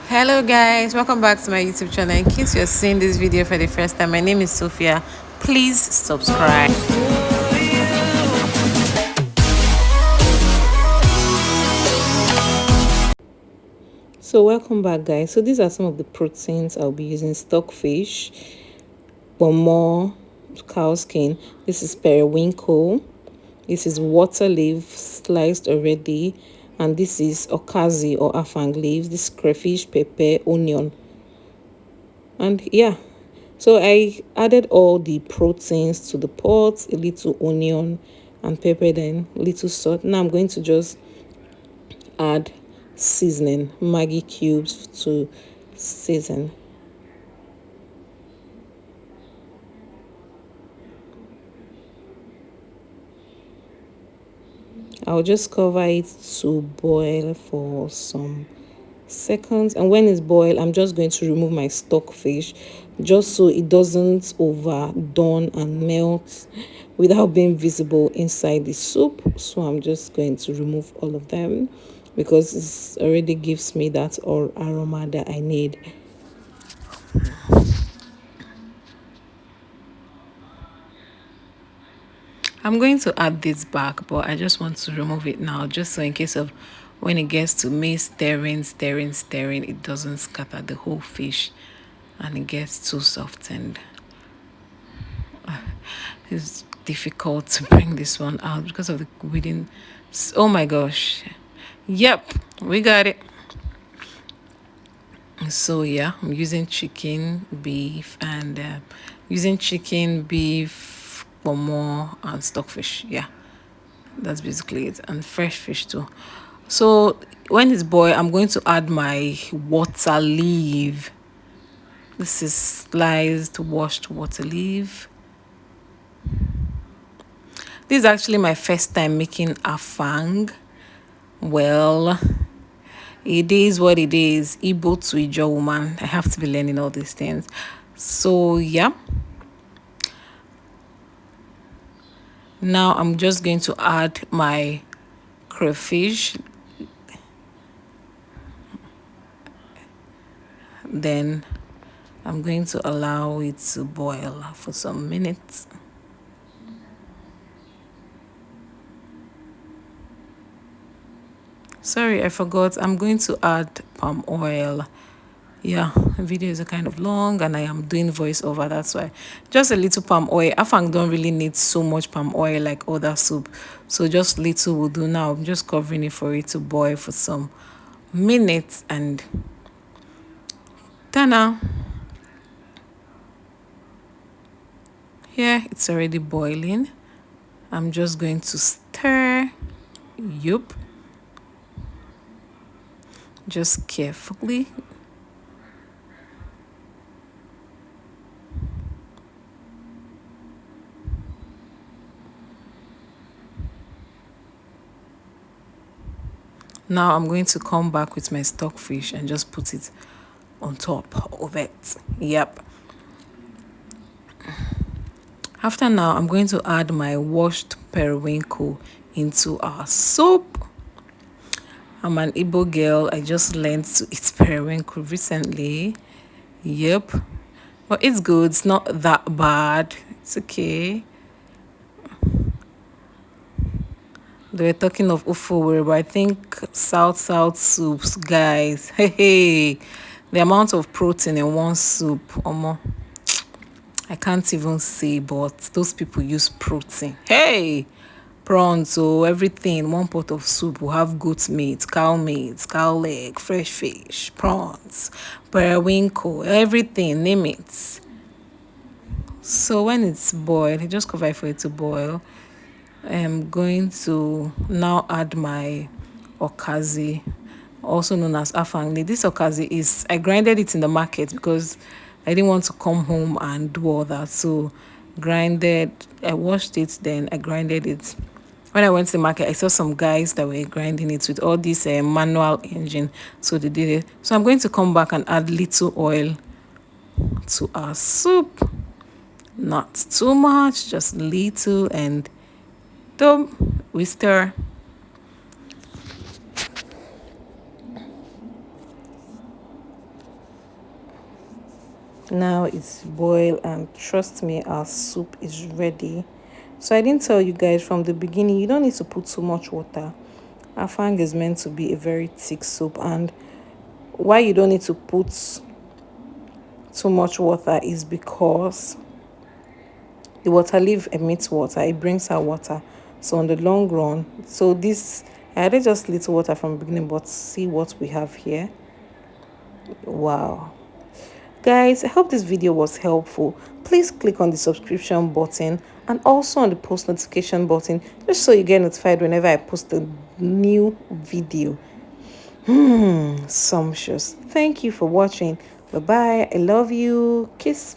Hello guys, welcome back to my YouTube channel. In case you're seeing this video for the first time, my name is Sophia. Please subscribe. So welcome back guys. So these are some of the proteins I'll be using: stockfish, more cow skin. This is periwinkle. This is water leaf sliced already, and this is okazi or afang leaves. This crayfish, pepper, onion, and yeah. So I added all the proteins to the pot, a little onion and pepper, then little salt. Now I'm going to just add seasoning, Maggi cubes to season. I'll just cover it to boil for some seconds, and when it's boiled, I'm just going to remove my stockfish just so it doesn't overdone and melt without being visible inside the soup. So I'm just going to remove all of them because it already gives me that or aroma that I need. I'm going to add this back, but I just want to remove it now, just so in case of when it gets to me stirring, it doesn't scatter the whole fish and it gets too softened. It's difficult to bring this one out because of the wooden. Oh my gosh. Yep, we got it. So yeah, I'm using chicken, beef, and using chicken, beef, more and stockfish. Yeah, that's basically it, and fresh fish too. So when it's boiled, I'm going to add my water leaf. This is sliced, washed water leaf. This is actually my first time making afang. Well, it is what it is. Igbo to Ijo woman. I have to be learning all these things. So yeah. Now I'm just going to add my crayfish. Then I'm going to allow it to boil for some minutes. Sorry, I forgot. I'm going to add palm oil. Yeah, the video is a kind of long and I am doing voiceover. That's why. Just a little palm oil. Afang don't really need so much palm oil like other soup. So just little will do now. I'm just covering it for it to boil for some minutes and Tana. Here it's already boiling. I'm just going to stir. Yup. Just carefully. Now I'm going to come back with my stockfish and just put it on top of it. Yep. After now, I'm going to add my washed periwinkle into our soup. I'm an Igbo girl. I just learned to eat periwinkle recently. Yep. But it's good. It's not that bad. It's okay. They were talking of Ufo, but I think South soups, guys. Hey, the amount of protein in one soup, I can't even say, but those people use protein. Hey, prawns, so everything. One pot of soup will have goat meat, cow leg, fresh fish, prawns, periwinkle, everything, name it. So when it's boiled, I just cover it for it to boil. I'm going to now add my okazi, also known as afang. This okazi is, I grinded it in the market because I didn't want to come home and do all that. So I washed it, then I grinded it. When I went to the market, I saw some guys that were grinding it with all this manual engine. So they did it. So I'm going to come back and add little oil to our soup. Not too much, just little, and we stir. Now it's boiled, and trust me, our soup is ready. So I didn't tell you guys from the beginning, you don't need to put too much water. Afang is meant to be a very thick soup, and why you don't need to put too much water is because the water leaf emits water, it brings out water. So on the long run, so this I added just little water from the beginning, but see what we have here. Wow. Guys, I hope this video was helpful. Please click on the subscription button and also on the post notification button just so you get notified whenever I post a new video. Sumptuous. Thank you for watching. Bye bye. I love you. Kiss.